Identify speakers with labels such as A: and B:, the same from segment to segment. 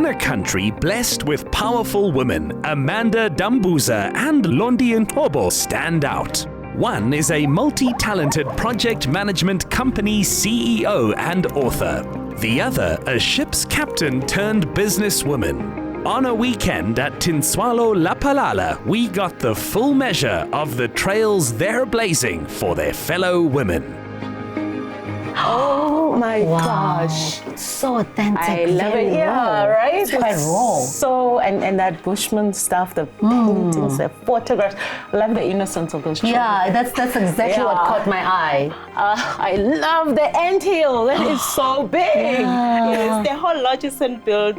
A: a country blessed with powerful women, Amanda Dambuza and Londy Ngcobo stand out. One is a multi-talented project management company CEO and author. The other, a ship's captain turned businesswoman. On a weekend at Tintswalo Lapalala, we got the full measure of the trails they're blazing for their fellow women.
B: Oh my
C: gosh.
B: It's so authentic.
C: I love it. Yeah, right?
B: It's quite raw.
C: So, and that bushman stuff, the paintings, the photographs. I love the innocence of those children.
B: Yeah, that's exactly what caught my eye.
C: I love the anthill. That is so big.
D: Yes, the whole lodge isn't built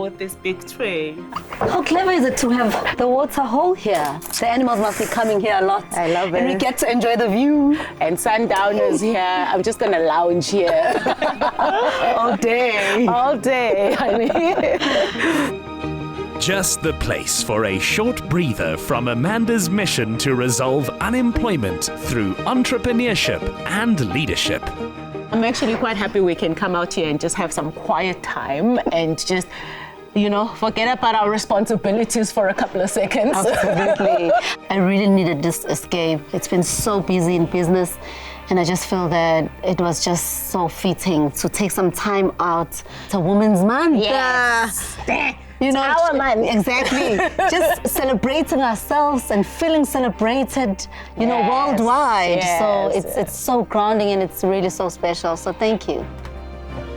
D: with this big tree.
B: How clever is it to have the water hole here? The animals must be coming here a lot.
C: I love it.
B: And we get to enjoy the view.
C: And sundowners here. I'm just going to lounge here.
B: All day.
C: All day, honey.
A: Just the place for a short breather from Amanda's mission to resolve unemployment through entrepreneurship and leadership.
C: I'm actually quite happy we can come out here and just have some quiet time and just, forget about our responsibilities for a couple of seconds.
B: Absolutely. I really needed this escape. It's been so busy in business, and I just feel that it was just so fitting to take some time out. It's a Women's Month.
C: Yes.
B: Our month. Exactly. Just celebrating ourselves and feeling celebrated, worldwide.
C: Yes.
B: So it's so grounding and it's really so special. So thank you.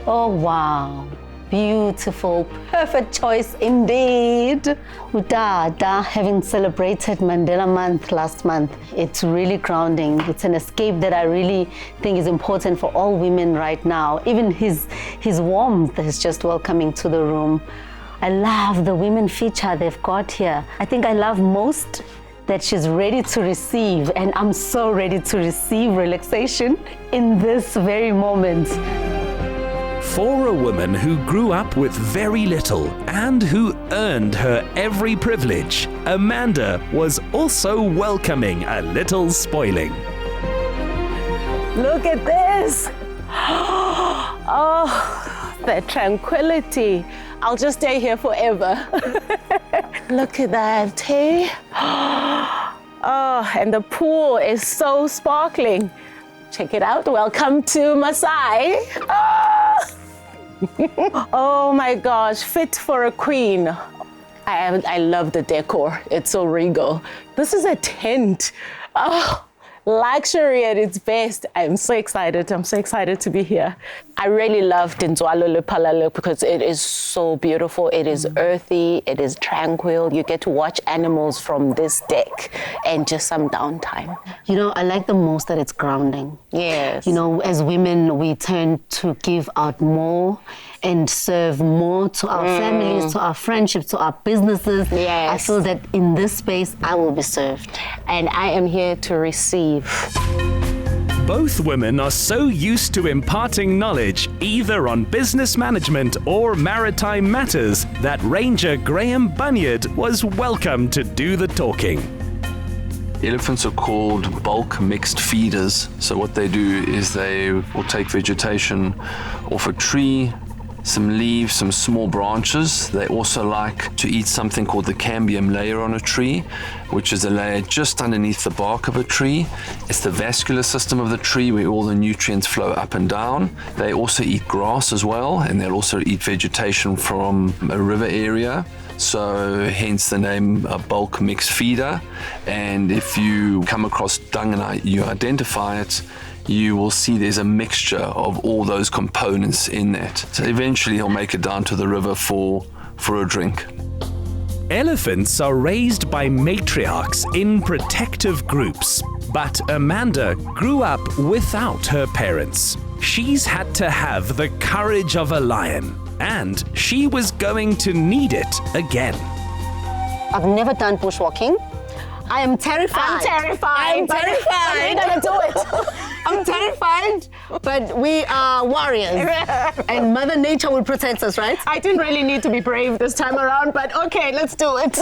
B: Oh, wow. Beautiful, perfect choice indeed. Udada, having celebrated Mandela Month last month, it's really grounding. It's an escape that I really think is important for all women right now. Even his warmth is just welcoming to the room. I love the women feature they've got here. I think I love most that she's ready to receive, and I'm so ready to receive relaxation in this very moment.
A: For a woman who grew up with very little and who earned her every privilege, Amanda was also welcoming a little spoiling.
C: Look at this. Oh, the tranquility. I'll just stay here forever. Look at that, hey? Oh, and the pool is so sparkling. Check it out. Welcome to Maasai. Oh my gosh, fit for a queen. I love the decor. It's so regal. This is a tent. Oh, luxury at its best. I'm so excited. I'm so excited to be here. I really love Tintswalo Lapalala because it is so beautiful. It is earthy. It is tranquil. You get to watch animals from this deck and just some downtime.
B: I like the most that it's grounding.
C: Yes.
B: As women, we tend to give out more and serve more to our families, to our friendships, to our businesses.
C: Yes.
B: I feel that in this space, I will be served.
C: And I am here to receive.
A: Both women are so used to imparting knowledge either on business management or maritime matters that Ranger Graham Bunyard was welcome to do the talking.
E: Elephants are called bulk mixed feeders. So what they do is they will take vegetation off a tree, some leaves, some small branches. They also like to eat something called the cambium layer on a tree, which is a layer just underneath the bark of a tree. It's the vascular system of the tree where all the nutrients flow up and down. They also eat grass as well, and they'll also eat vegetation from a river area. So hence the name a bulk mixed feeder. And if you come across dung and you identify it, you will see there's a mixture of all those components in that. So eventually he'll make it down to the river for a drink.
A: Elephants are raised by matriarchs in protective groups, but Amanda grew up without her parents. She's had to have the courage of a lion, and she was going to need it again.
B: I've never done bushwalking. I am terrified.
C: I'm terrified.
B: I'm terrified.
C: I'm gonna do it.
B: I'm terrified, but but we are warriors. And Mother Nature will protect us, right?
C: I didn't really need to be brave this time around, but okay, let's do it.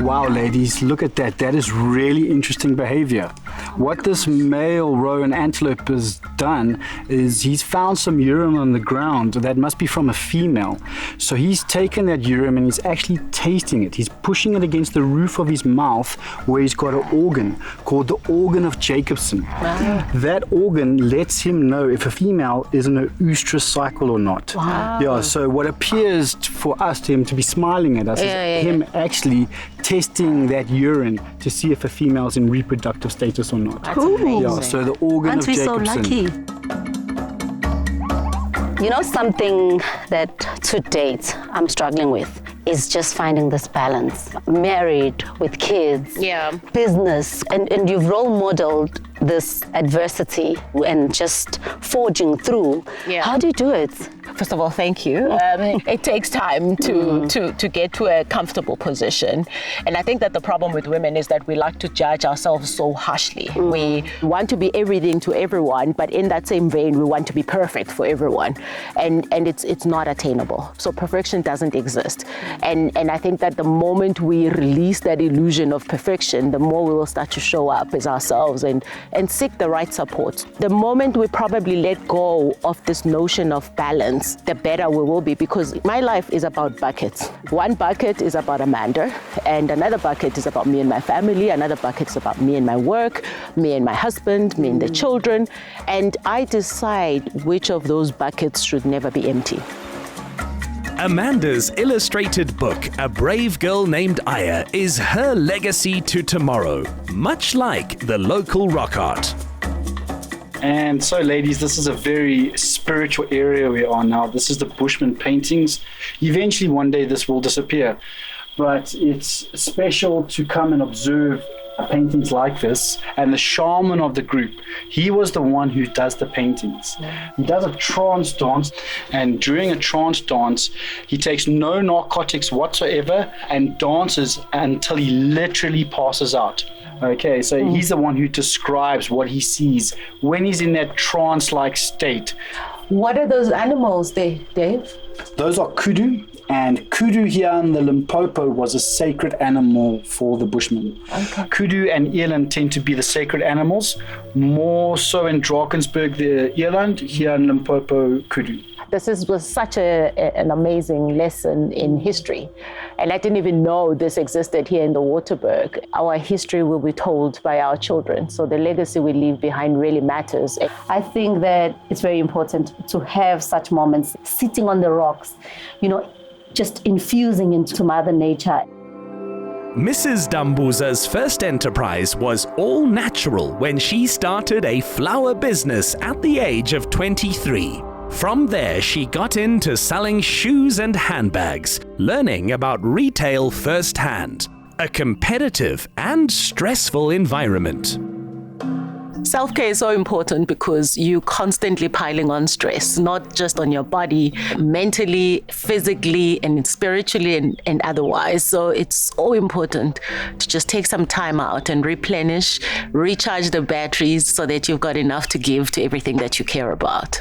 F: Wow, ladies, look at that. That is really interesting behavior. What this male rowan antelope has done is he's found some urine on the ground that must be from a female. So he's taken that urine and he's actually tasting it. He's pushing it against the roof of his mouth where he's got an organ called the organ of Jacobson.
C: Wow.
F: That organ lets him know if a female is in an oestrus cycle or not.
C: Wow.
F: Yeah, so what appears for us to him to be smiling at us is him actually testing that urine to see if a female's in reproductive status or not.
C: That's amazing.
F: Yeah, so the organ
B: Aren't
F: of
B: we so
F: Jacobson.
B: lucky? You know, something that to date I'm struggling with is just finding this balance. Married with kids, business, and you've role modeled this adversity and just forging through.
C: Yeah.
B: How do you do it?
C: First of all, thank you. It takes time to get to a comfortable position. And I think that the problem with women is that we like to judge ourselves so harshly. We want to be everything to everyone, but in that same vein, we want to be perfect for everyone. And it's not attainable. So perfection doesn't exist. And I think that the moment we release that illusion of perfection, the more we will start to show up as ourselves and seek the right support. The moment we probably let go of this notion of balance, the better we will be, because my life is about buckets. One bucket is about Amanda, and another bucket is about me and my family, another bucket is about me and my work, me and my husband, me and the children, and I decide which of those buckets should never be empty.
A: Amanda's illustrated book, A Brave Girl Named Aya, is her legacy to tomorrow, much like the local rock art.
F: And so, ladies, this is a very spiritual area we are now. This is the Bushman paintings. Eventually, one day, this will disappear. But it's special to come and observe paintings like this. And the shaman of the group, he was the one who does the paintings. He does a trance dance, and during a trance dance, he takes no narcotics whatsoever and dances until he literally passes out. Okay, so he's the one who describes what he sees when he's in that trance-like state.
C: What are those animals there, Dave?
F: Those are kudu, and kudu here in the Limpopo was a sacred animal for the Bushmen. Okay. Kudu and eland tend to be the sacred animals, more so in Drakensberg, the eland, here in Limpopo, kudu.
C: This was such an amazing lesson in history. And I didn't even know this existed here in the Waterberg. Our history will be told by our children. So the legacy we leave behind really matters.
B: I think that it's very important to have such moments, sitting on the rocks, you know, just infusing into Mother Nature.
A: Mrs. Dambuza's first enterprise was all natural when she started a flower business at the age of 23. From there, she got into selling shoes and handbags, learning about retail firsthand, a competitive and stressful environment.
C: Self-care is so important because you're constantly piling on stress, not just on your body, mentally, physically, and spiritually, and otherwise. So it's so important to just take some time out and replenish, recharge the batteries so that you've got enough to give to everything that you care about.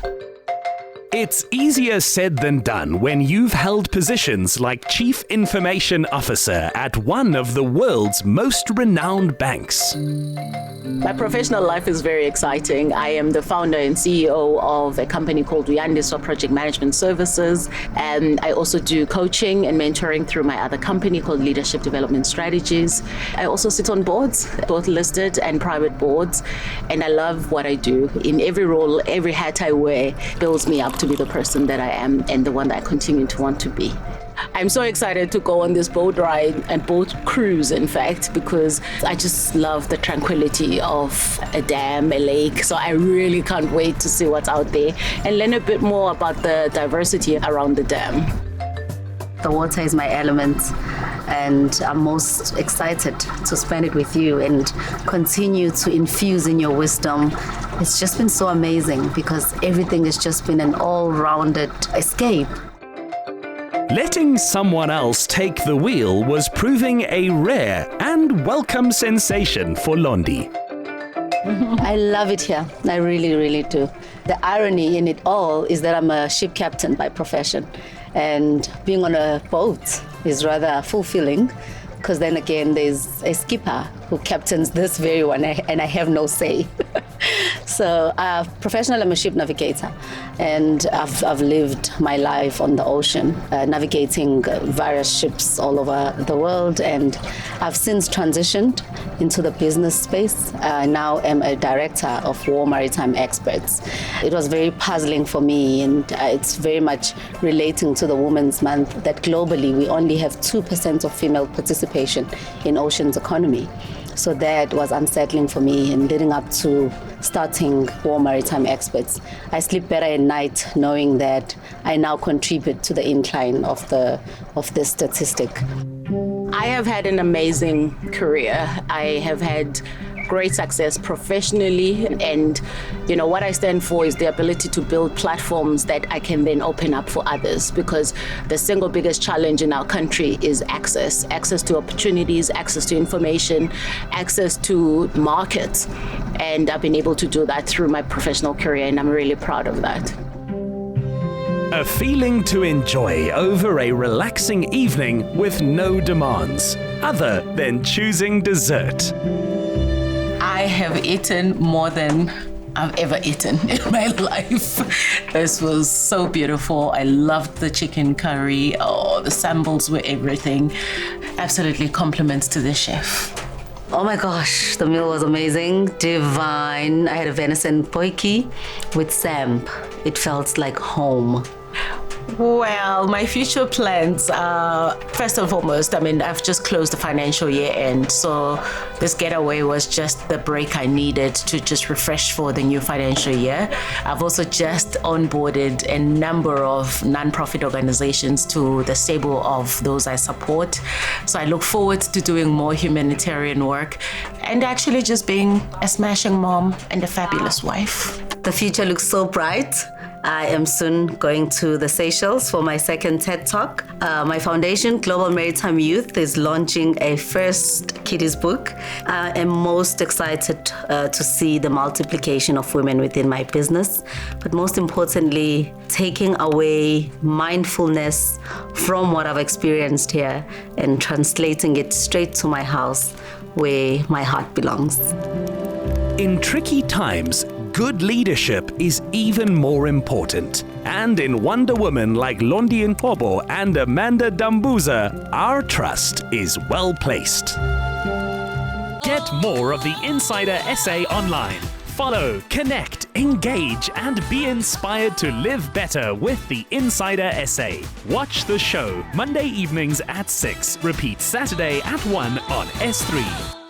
A: It's easier said than done when you've held positions like Chief Information Officer at one of the world's most renowned banks.
C: My professional life is very exciting. I am the founder and CEO of a company called Uyandiswa Project Management Services, and I also do coaching and mentoring through my other company called Leadership Development Strategies. I also sit on boards, both listed and private boards, and I love what I do. In every role, every hat I wear builds me up to be the person that I am and the one that I continue to want to be. I'm so excited to go on this boat ride and boat cruise, in fact, because I just love the tranquility of a dam, a lake. So I really can't wait to see what's out there and learn a bit more about the diversity around the dam.
B: The water is my element, and I'm most excited to spend it with you and continue to infuse in your wisdom. It's just been so amazing because everything has just been an all-rounded escape.
A: Letting someone else take the wheel was proving a rare and welcome sensation for Londy.
B: I love it here. I really, really do. The irony in it all is that I'm a ship captain by profession, and being on a boat is rather fulfilling, because then again there's a skipper who captains this very one, and I have no say. So professionally, I'm a ship navigator, and I've lived my life on the ocean, navigating various ships all over the world, and I've since transitioned into the business space. I now am a director of War Maritime Experts. It was very puzzling for me, and it's very much relating to the Women's Month that globally we only have 2% of female participation in oceans economy. So that was unsettling for me, and leading up to starting War Maritime Experts, I sleep better at night knowing that I now contribute to the incline of this statistic.
C: I have had an amazing career. I have had great success professionally, and what I stand for is the ability to build platforms that I can then open up for others, because the single biggest challenge in our country is access to opportunities, access to information, access to markets, and I've been able to do that through my professional career, and I'm really proud of that.
A: A feeling to enjoy over a relaxing evening with no demands, other than choosing dessert.
C: I have eaten more than I've ever eaten in my life. This was so beautiful. I loved the chicken curry. Oh, the sambals were everything. Absolutely compliments to the chef.
B: Oh my gosh, the meal was amazing, divine. I had a venison poiki with samp. It felt like home.
C: Well, my future plans are, first and foremost, I've just closed the financial year end, so this getaway was just the break I needed to just refresh for the new financial year. I've also just onboarded a number of non-profit organizations to the stable of those I support. So I look forward to doing more humanitarian work and actually just being a smashing mom and a fabulous wife.
B: The future looks so bright. I am soon going to the Seychelles for my second TED Talk. My foundation, Global Maritime Youth, is launching a first kiddies book. I am most excited to see the multiplication of women within my business, but most importantly, taking away mindfulness from what I've experienced here and translating it straight to my house where my heart belongs.
A: In tricky times, good leadership is even more important. And in Wonder Woman like Londy Ngcobo and Amanda Dambuza, our trust is well placed. Get more of the Insider Essay online. Follow, connect, engage, and be inspired to live better with the Insider Essay. Watch the show Monday evenings at 6. Repeat Saturday at 1 on S3.